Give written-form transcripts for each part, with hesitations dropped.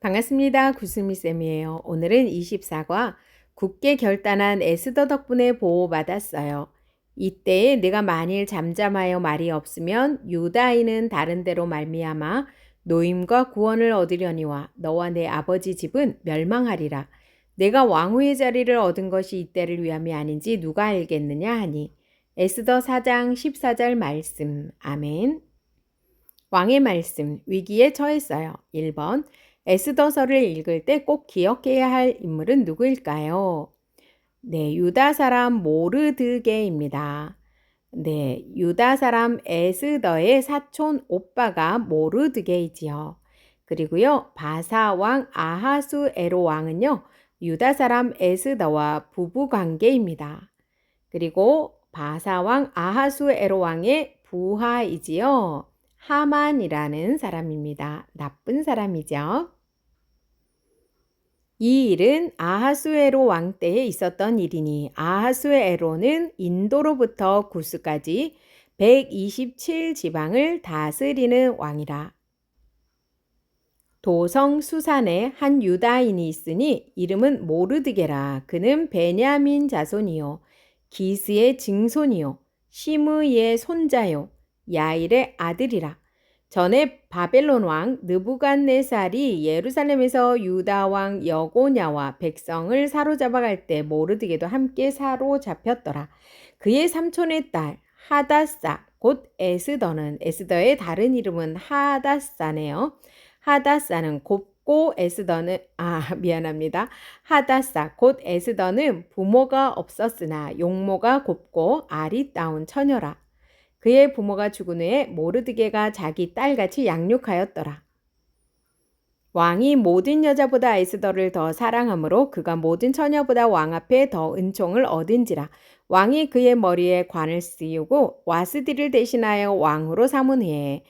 반갑습니다. 구스미쌤이에요. 오늘은 24과 굳게 결단한 에스더 덕분에 보호받았어요. 이때에 내가 만일 잠잠하여 말이 없으면 유다인은 다른 데로 말미암아 노임과 구원을 얻으려니와 너와 내 아버지 집은 멸망하리라. 내가 왕후의 자리를 얻은 것이 이때를 위함이 아닌지 누가 알겠느냐 하니. 에스더 4장 14절 말씀. 아멘. 왕의 말씀, 위기에 처했어요. 1번, 에스더서를 읽을 때 꼭 기억해야 할 인물은 누구일까요? 네, 유다 사람 모르드게입니다. 네, 유다 사람 에스더의 사촌 오빠가 모르드게이지요. 그리고요, 바사 왕 아하수에로 왕은요, 유다 사람 에스더와 부부 관계입니다. 그리고 바사 왕 아하수에로 왕의 부하이지요. 하만이라는 사람입니다. 나쁜 사람이죠. 이 일은 아하수에로 왕 때에 있었던 일이니 아하수에로는 인도로부터 구스까지 127지방을 다스리는 왕이라. 도성 수산에 한 유다인이 있으니 이름은 모르드게라. 그는 베냐민 자손이요 기스의 증손이요 시므이의 손자요 야일의 아들이라. 전에 바벨론 왕 느부갓네살이 예루살렘에서 유다 왕 여고냐와 백성을 사로잡아 갈 때 모르드게도 함께 사로잡혔더라. 그의 삼촌의 딸 하다사 곧 에스더는 에스더의 다른 이름은 하다사네요. 하다사는 곱고 에스더는 미안합니다. 하다사 곧 에스더는 부모가 없었으나 용모가 곱고 아리따운 처녀라. 그의 부모가 죽은 후에 모르드게가 자기 딸같이 양육하였더라. 왕이 모든 여자보다 에스더를 더 사랑하므로 그가 모든 처녀보다 왕 앞에 더 은총을 얻은지라. 왕이 그의 머리에 관을 씌우고 와스디를 대신하여 왕후로 삼은 후에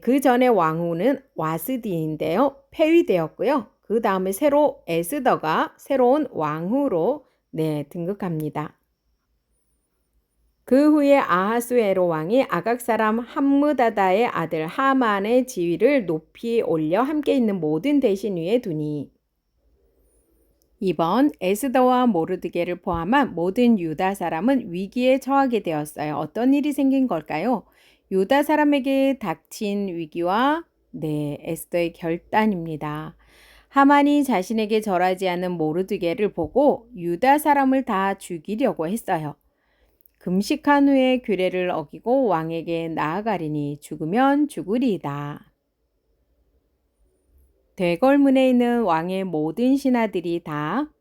그 전에 왕후는 와스디인데요. 폐위되었고요. 그 다음에 새로 에스더가 새로운 왕후로 등극합니다. 그 후에 아하수에로 왕이 아각 사람 함므다다의 아들 하만의 지위를 높이 올려 함께 있는 모든 대신 위에 두니. 2번 에스더와 모르드게를 포함한 모든 유다 사람은 위기에 처하게 되었어요. 어떤 일이 생긴 걸까요? 유다 사람에게 닥친 위기와 에스더의 결단입니다. 하만이 자신에게 절하지 않는 모르드게를 보고 유다 사람을 다 죽이려고 했어요. 금식한 후에 규례를 어기고 왕에게 나아가리니 죽으면 죽으리이다. 대궐문에 있는 왕의 모든 신하들이 다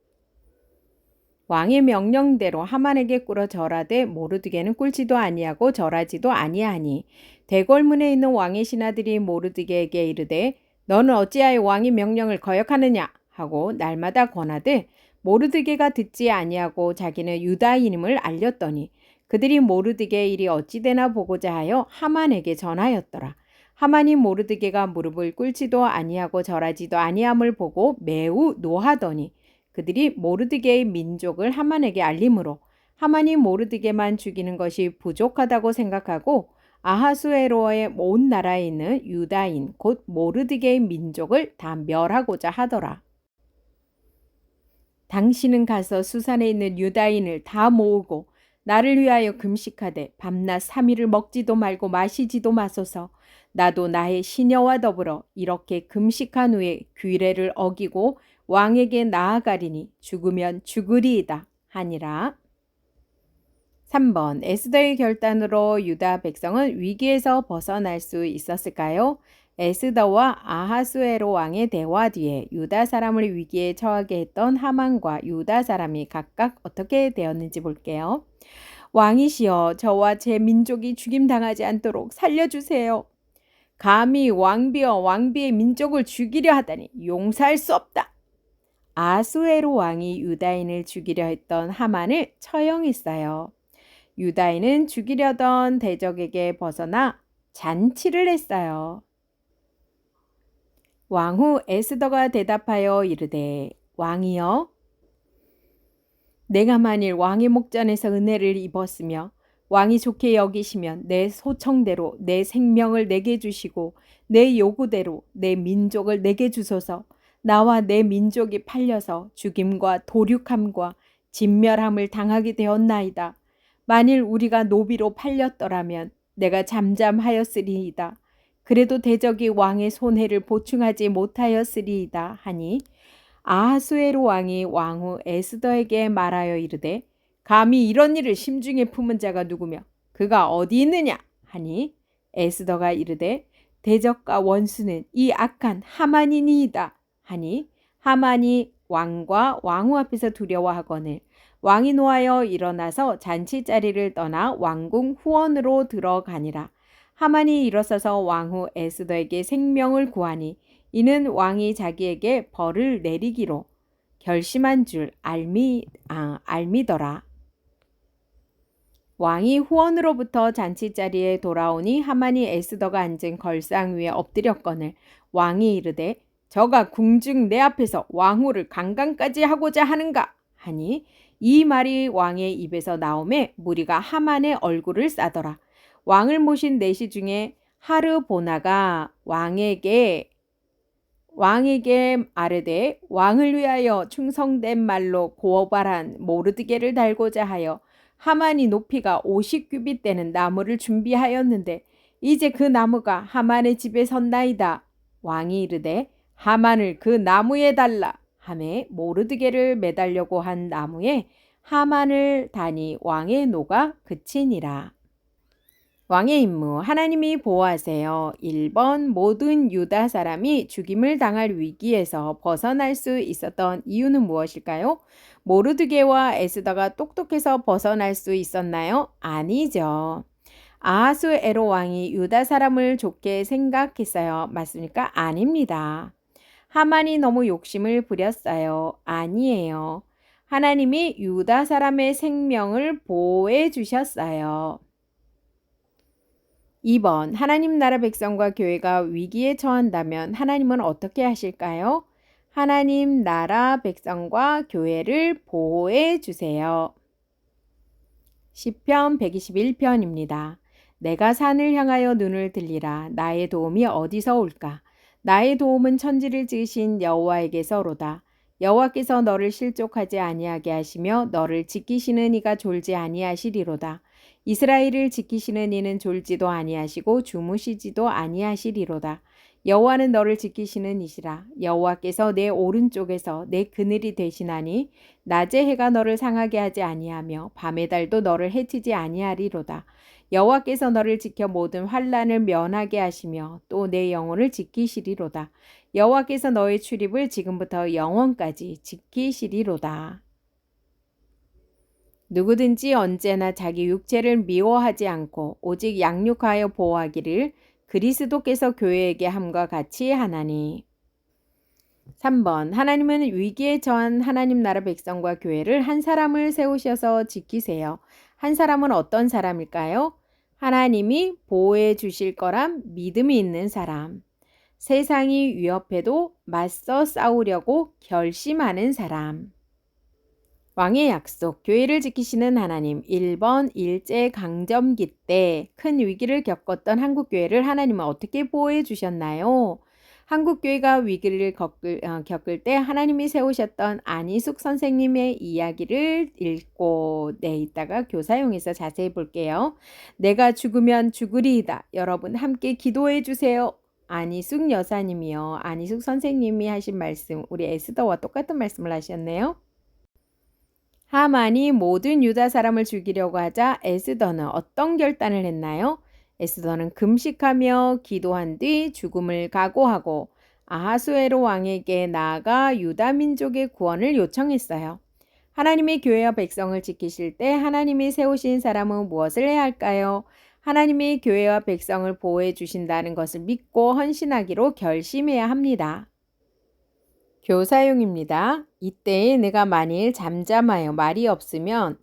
왕의 명령대로 하만에게 꿇어 절하되 모르드게는 꿇지도 아니하고 절하지도 아니하니 대궐문에 있는 왕의 신하들이 모르드게에게 이르되 너는 어찌하여 왕의 명령을 거역하느냐 하고 날마다 권하되 모르드게가 듣지 아니하고 자기는 유다인임을 알렸더니 그들이 모르드게의 일이 어찌되나 보고자 하여 하만에게 전하였더라. 하만이 모르드게가 무릎을 꿇지도 아니하고 절하지도 아니함을 보고 매우 노하더니 그들이 모르드게의 민족을 하만에게 알림으로 하만이 모르드게만 죽이는 것이 부족하다고 생각하고 아하수에로의 온 나라에 있는 유다인 곧 모르드게의 민족을 다 멸하고자 하더라. 당신은 가서 수산에 있는 유다인을 다 모으고 나를 위하여 금식하되 밤낮 3일을 먹지도 말고 마시지도 마소서. 나도 나의 시녀와 더불어 이렇게 금식한 후에 규례를 어기고 왕에게 나아가리니 죽으면 죽으리이다 하니라. 3번 에스더의 결단으로 유다 백성은 위기에서 벗어날 수 있었을까요? 에스더와 아하수에로 왕의 대화 뒤에 유다 사람을 위기에 처하게 했던 하만과 유다 사람이 각각 어떻게 되었는지 볼게요. 왕이시여 저와 제 민족이 죽임당하지 않도록 살려주세요. 감히 왕비와 왕비의 민족을 죽이려 하다니 용서할 수 없다. 아수에로 왕이 유다인을 죽이려 했던 하만을 처형했어요. 유다인은 죽이려던 대적에게 벗어나 잔치를 했어요. 왕후 에스더가 대답하여 이르되 왕이여 내가 만일 왕의 목전에서 은혜를 입었으며 왕이 좋게 여기시면 내 소청대로 내 생명을 내게 주시고 내 요구대로 내 민족을 내게 주소서. 나와 내 민족이 팔려서 죽임과 도륙함과 진멸함을 당하게 되었나이다. 만일 우리가 노비로 팔렸더라면 내가 잠잠하였으리이다. 그래도 대적이 왕의 손해를 보충하지 못하였으리이다 하니 아하수에로 왕이 왕후 에스더에게 말하여 이르되 감히 이런 일을 심중에 품은 자가 누구며 그가 어디 있느냐 하니 에스더가 이르되 대적과 원수는 이 악한 하만이니이다 하니 하만이 왕과 왕후 앞에서 두려워하거늘 왕이 노하여 일어나서 잔치자리를 떠나 왕궁 후원으로 들어가니라. 하만이 일어서서 왕후 에스더에게 생명을 구하니 이는 왕이 자기에게 벌을 내리기로 결심한 줄 알미더라. 왕이 후원으로부터 잔치자리에 돌아오니 하만이 에스더가 앉은 걸상 위에 엎드렸거늘 왕이 이르되 저가 궁중 내 앞에서 왕후를 강간까지 하고자 하는가 하니 이 말이 왕의 입에서 나오매 무리가 하만의 얼굴을 싸더라. 왕을 모신 내시 중에 하르보나가 왕에게 아뢰되 왕을 위하여 충성된 말로 고발한 모르드게를 달고자 하여 하만이 높이가 50규빗 되는 나무를 준비하였는데 이제 그 나무가 하만의 집에 섰나이다. 왕이 이르되 하만을 그 나무에 달라 하매 모르드게를 매달려고 한 나무에 하만을 다니 왕의 노가 그치니라. 왕의 임무, 하나님이 보호하세요. 1번, 모든 유다 사람이 죽임을 당할 위기에서 벗어날 수 있었던 이유는 무엇일까요? 모르드게와 에스더가 똑똑해서 벗어날 수 있었나요? 아니죠. 아하수에로 왕이 유다 사람을 좋게 생각했어요. 맞습니까? 아닙니다. 하만이 너무 욕심을 부렸어요. 아니에요. 하나님이 유다 사람의 생명을 보호해 주셨어요. 2번, 하나님 나라 백성과 교회가 위기에 처한다면 하나님은 어떻게 하실까요? 하나님 나라 백성과 교회를 보호해 주세요. 시편 121편입니다. 내가 산을 향하여 눈을 들리라. 나의 도움이 어디서 올까? 나의 도움은 천지를 지으신 여호와에게서로다. 여호와께서 너를 실족하지 아니하게 하시며 너를 지키시는 이가 졸지 아니하시리로다. 이스라엘을 지키시는 이는 졸지도 아니하시고 주무시지도 아니하시리로다. 여호와는 너를 지키시는 이시라. 여호와께서 내 오른쪽에서 내 그늘이 되시나니 낮에 해가 너를 상하게 하지 아니하며 밤의 달도 너를 해치지 아니하리로다. 여호와께서 너를 지켜 모든 환난을 면하게 하시며 또 내 영혼을 지키시리로다. 여호와께서 너의 출입을 지금부터 영원까지 지키시리로다. 누구든지 언제나 자기 육체를 미워하지 않고 오직 양육하여 보호하기를 그리스도께서 교회에게 함과 같이 하나니. 3번, 하나님은 위기에 처한 하나님 나라 백성과 교회를 한 사람을 세우셔서 지키세요. 한 사람은 어떤 사람일까요? 하나님이 보호해 주실 거란 믿음이 있는 사람. 세상이 위협해도 맞서 싸우려고 결심하는 사람. 왕의 약속, 교회를 지키시는 하나님. 1번, 일제강점기 때 큰 위기를 겪었던 한국교회를 하나님은 어떻게 보호해 주셨나요? 한국교회가 위기를 겪을 때 하나님이 세우셨던 안희숙 선생님의 이야기를 읽고 이따가 교사용에서 자세히 볼게요. 내가 죽으면 죽으리이다. 여러분 함께 기도해 주세요. 안희숙 여사님이요. 안희숙 선생님이 하신 말씀, 우리 에스더와 똑같은 말씀을 하셨네요. 하만이 모든 유다 사람을 죽이려고 하자 에스더는 어떤 결단을 했나요? 에스더는 금식하며 기도한 뒤 죽음을 각오하고 아하수에로 왕에게 나아가 유다 민족의 구원을 요청했어요. 하나님의 교회와 백성을 지키실 때 하나님이 세우신 사람은 무엇을 해야 할까요? 하나님이 교회와 백성을 보호해 주신다는 것을 믿고 헌신하기로 결심해야 합니다. 교사용입니다. 이때에 내가 만일 잠잠하여 말이 없으면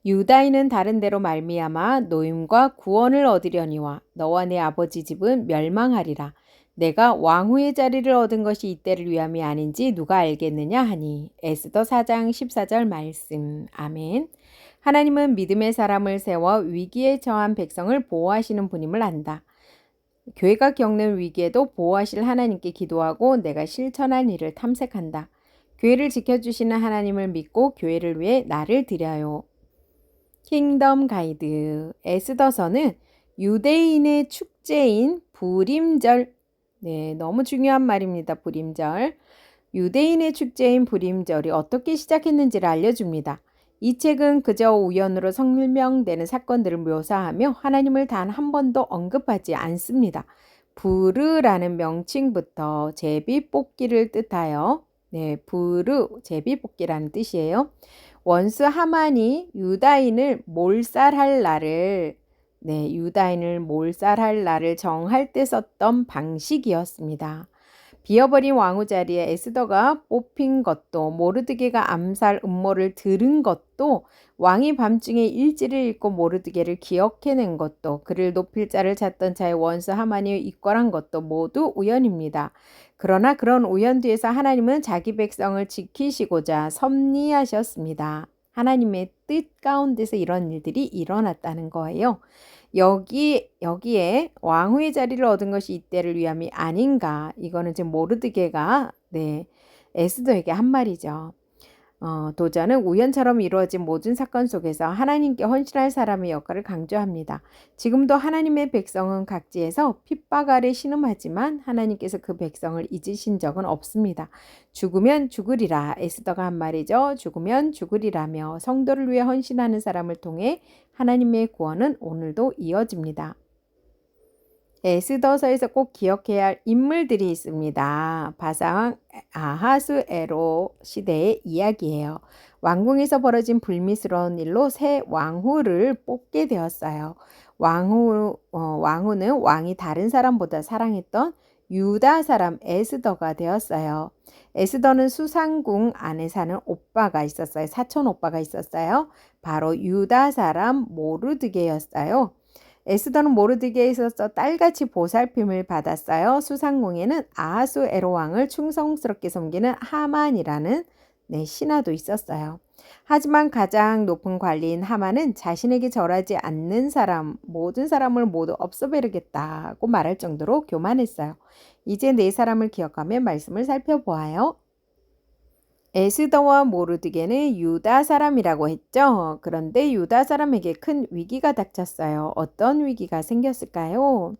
유다인은 다른 데로 말미암아 노임과 구원을 얻으려니와 너와 내 아버지 집은 멸망하리라. 내가 왕후의 자리를 얻은 것이 이때를 위함이 아닌지 누가 알겠느냐 하니. 에스더 4장 14절 말씀. 아멘. 하나님은 믿음의 사람을 세워 위기에 처한 백성을 보호하시는 분임을 안다. 교회가 겪는 위기에도 보호하실 하나님께 기도하고 내가 실천할 일을 탐색한다. 교회를 지켜주시는 하나님을 믿고 교회를 위해 나를 드려요. 킹덤 가이드 에스더서는 유대인의 축제인 부림절, 네, 너무 중요한 말입니다. 부림절. 유대인의 축제인 부림절이 어떻게 시작했는지를 알려줍니다. 이 책은 그저 우연으로 설명되는 사건들을 묘사하며 하나님을 단 한 번도 언급하지 않습니다. 부르라는 명칭부터 제비뽑기를 뜻하여, 네, 부르, 제비뽑기라는 뜻이에요. 원수 하만이 유다인을 몰살할 날을, 네, 유다인을 몰살할 날을 정할 때 썼던 방식이었습니다. 비어버린 왕후 자리에 에스더가 뽑힌 것도, 모르드게가 암살 음모를 들은 것도, 왕이 밤중에 일지를 읽고 모르드게를 기억해낸 것도, 그를 높일 자를 찾던 자의 원수 하만이 이끌한 것도 모두 우연입니다. 그러나 그런 우연 뒤에서 하나님은 자기 백성을 지키시고자 섭리하셨습니다. 하나님의 뜻 가운데서 이런 일들이 일어났다는 거예요. 여기에 왕후의 자리를 얻은 것이 이때를 위함이 아닌가. 이거는 지금 모르드게가 에스더에게 한 말이죠. 도전은 우연처럼 이루어진 모든 사건 속에서 하나님께 헌신할 사람의 역할을 강조합니다. 지금도 하나님의 백성은 각지에서 핍박 아래 신음하지만 하나님께서 그 백성을 잊으신 적은 없습니다. 죽으면 죽으리라. 에스더가 한 말이죠. 죽으면 죽으리라며 성도를 위해 헌신하는 사람을 통해 하나님의 구원은 오늘도 이어집니다. 에스더서에서 꼭 기억해야 할 인물들이 있습니다. 바사왕 아하수에로 시대의 이야기예요. 왕궁에서 벌어진 불미스러운 일로 새 왕후를 뽑게 되었어요. 왕후는 왕이 다른 사람보다 사랑했던 유다 사람 에스더가 되었어요. 에스더는 수상궁 안에 사는 오빠가 있었어요. 사촌 오빠가 있었어요. 바로 유다 사람 모르드게였어요. 에스더는 모르드게에서 딸같이 보살핌을 받았어요. 수상궁에는 아하수에로 왕을 충성스럽게 섬기는 하만이라는 신하도 있었어요. 하지만 가장 높은 관리인 하만은 자신에게 절하지 않는 사람, 모든 사람을 모두 없애버리겠다고 말할 정도로 교만했어요. 이제 네 사람을 기억하며 말씀을 살펴보아요. 에스더와 모르드게는 유다 사람이라고 했죠. 그런데 유다 사람에게 큰 위기가 닥쳤어요. 어떤 위기가 생겼을까요?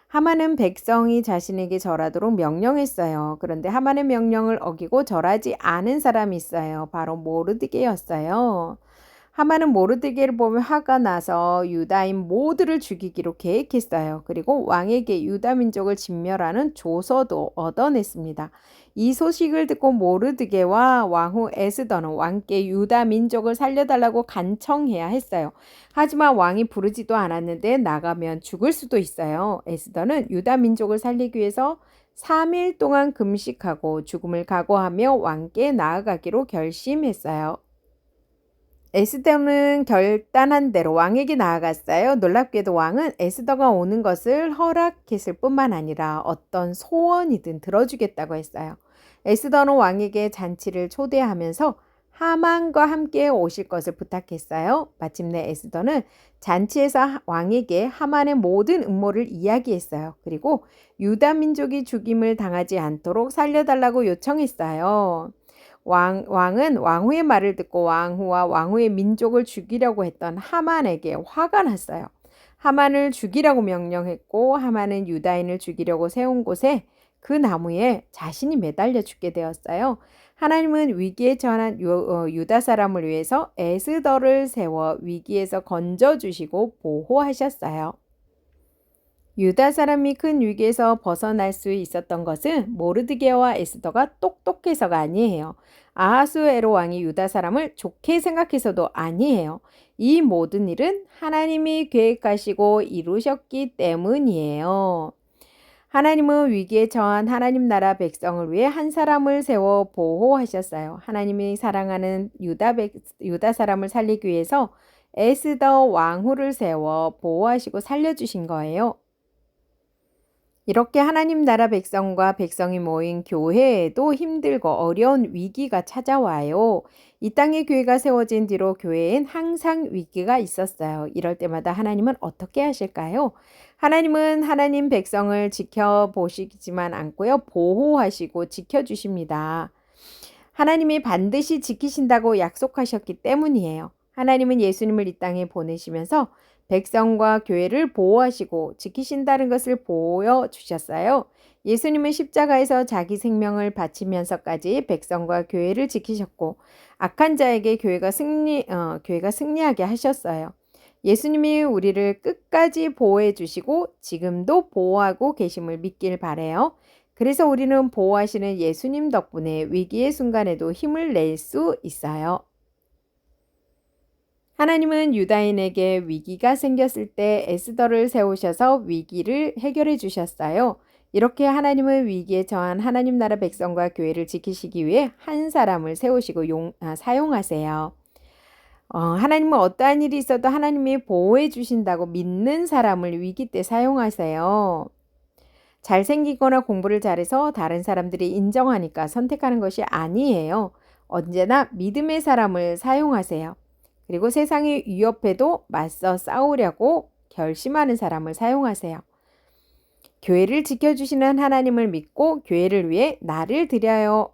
하만은 백성이 자신에게 절하도록 명령했어요. 그런데 하만의 명령을 어기고 절하지 않은 사람이 있어요. 바로 모르드게였어요. 하만은 모르드게를 보며 화가 나서 유다인 모두를 죽이기로 계획했어요. 그리고 왕에게 유다 민족을 진멸하는 조서도 얻어냈습니다. 이 소식을 듣고 모르드게와 왕후 에스더는 왕께 유다 민족을 살려달라고 간청해야 했어요. 하지만 왕이 부르지도 않았는데 나가면 죽을 수도 있어요. 에스더는 유다 민족을 살리기 위해서 3일 동안 금식하고 죽음을 각오하며 왕께 나아가기로 결심했어요. 에스더는 결단한 대로 왕에게 나아갔어요. 놀랍게도 왕은 에스더가 오는 것을 허락했을 뿐만 아니라 어떤 소원이든 들어주겠다고 했어요. 에스더는 왕에게 잔치를 초대하면서 하만과 함께 오실 것을 부탁했어요. 마침내 에스더는 잔치에서 왕에게 하만의 모든 음모를 이야기했어요. 그리고 유다 민족이 죽임을 당하지 않도록 살려달라고 요청했어요. 왕은 왕후의 말을 듣고 왕후와 왕후의 민족을 죽이려고 했던 하만에게 화가 났어요. 하만을 죽이라고 명령했고 하만은 유다인을 죽이려고 세운 곳에 그 나무에 자신이 매달려 죽게 되었어요. 하나님은 위기에 처한 유다 사람을 위해서 에스더를 세워 위기에서 건져주시고 보호하셨어요. 유다 사람이 큰 위기에서 벗어날 수 있었던 것은 모르드게와 에스더가 똑똑해서가 아니에요. 아하수에로 왕이 유다 사람을 좋게 생각해서도 아니에요. 이 모든 일은 하나님이 계획하시고 이루셨기 때문이에요. 하나님은 위기에 처한 하나님 나라 백성을 위해 한 사람을 세워 보호하셨어요. 하나님이 사랑하는 유다 사람을 살리기 위해서 에스더 왕후를 세워 보호하시고 살려주신 거예요. 이렇게 하나님 나라 백성과 백성이 모인 교회에도 힘들고 어려운 위기가 찾아와요. 이 땅에 교회가 세워진 뒤로 교회엔 항상 위기가 있었어요. 이럴 때마다 하나님은 어떻게 하실까요? 하나님은 하나님 백성을 지켜보시지만 않고요. 보호하시고 지켜주십니다. 하나님이 반드시 지키신다고 약속하셨기 때문이에요. 하나님은 예수님을 이 땅에 보내시면서 백성과 교회를 보호하시고 지키신다는 것을 보여주셨어요. 예수님은 십자가에서 자기 생명을 바치면서까지 백성과 교회를 지키셨고 악한 자에게 교회가 승리하게 하셨어요. 예수님이 우리를 끝까지 보호해 주시고 지금도 보호하고 계심을 믿길 바라요. 그래서 우리는 보호하시는 예수님 덕분에 위기의 순간에도 힘을 낼 수 있어요. 하나님은 유다인에게 위기가 생겼을 때 에스더를 세우셔서 위기를 해결해 주셨어요. 이렇게 하나님은 위기에 처한 하나님 나라 백성과 교회를 지키시기 위해 한 사람을 세우시고 사용하세요. 하나님은 어떠한 일이 있어도 하나님이 보호해 주신다고 믿는 사람을 위기 때 사용하세요. 잘생기거나 공부를 잘해서 다른 사람들이 인정하니까 선택하는 것이 아니에요. 언제나 믿음의 사람을 사용하세요. 그리고 세상의 위협에도 맞서 싸우려고 결심하는 사람을 사용하세요. 교회를 지켜주시는 하나님을 믿고 교회를 위해 나를 드려요.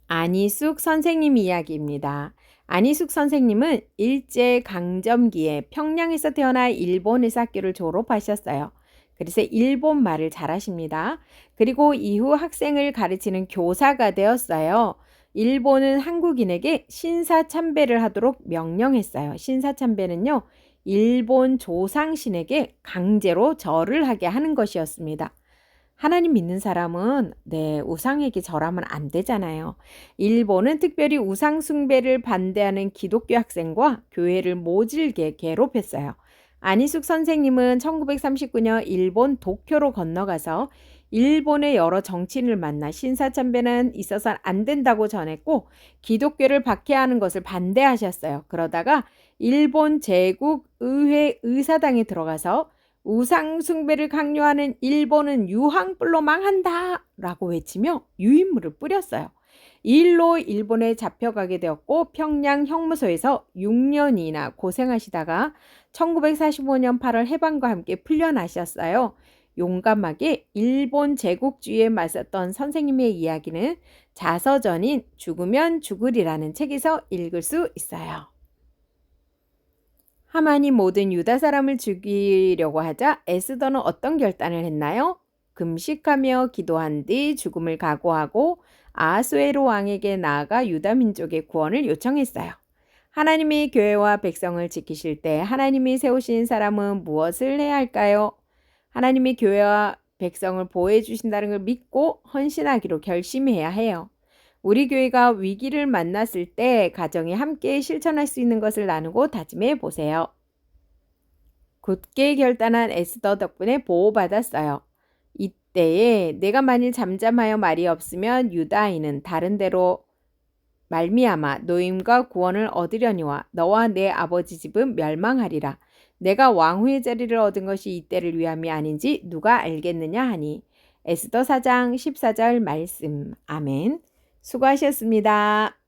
안희숙 선생님 이야기입니다. 안희숙 선생님은 일제강점기에 평양에서 태어나 일본 의사학교를 졸업하셨어요. 그래서 일본 말을 잘하십니다. 그리고 이후 학생을 가르치는 교사가 되었어요. 일본은 한국인에게 신사참배를 하도록 명령했어요. 신사참배는요, 일본 조상신에게 강제로 절을 하게 하는 것이었습니다. 하나님 믿는 사람은 우상에게 절하면 안 되잖아요. 일본은 특별히 우상 숭배를 반대하는 기독교 학생과 교회를 모질게 괴롭혔어요. 안희숙 선생님은 1939년 일본 도쿄로 건너가서 일본의 여러 정치인을 만나 신사참배는 있어서는 안 된다고 전했고 기독교를 박해하는 것을 반대하셨어요. 그러다가 일본 제국의회 의사당에 들어가서 우상 숭배를 강요하는 일본은 유황불로 망한다 라고 외치며 유인물을 뿌렸어요. 이 일로 일본에 잡혀가게 되었고 평양 형무소에서 6년이나 고생하시다가 1945년 8월 해방과 함께 풀려나셨어요. 용감하게 일본 제국주의에 맞섰던 선생님의 이야기는 자서전인 죽으면 죽으리라는 책에서 읽을 수 있어요. 하만이 모든 유다 사람을 죽이려고 하자 에스더는 어떤 결단을 했나요? 금식하며 기도한 뒤 죽음을 각오하고 아하수에로 왕에게 나아가 유다 민족의 구원을 요청했어요. 하나님이 교회와 백성을 지키실 때 하나님이 세우신 사람은 무엇을 해야 할까요? 하나님이 교회와 백성을 보호해 주신다는 걸 믿고 헌신하기로 결심해야 해요. 우리 교회가 위기를 만났을 때 가정이 함께 실천할 수 있는 것을 나누고 다짐해 보세요. 굳게 결단한 에스더 덕분에 보호받았어요. 이때에 내가 만일 잠잠하여 말이 없으면 유다인은 다른 데로 말미암아 노임과 구원을 얻으려니와 너와 내 아버지 집은 멸망하리라. 내가 왕후의 자리를 얻은 것이 이때를 위함이 아닌지 누가 알겠느냐 하니. 에스더 4장 14절 말씀. 아멘. 수고하셨습니다.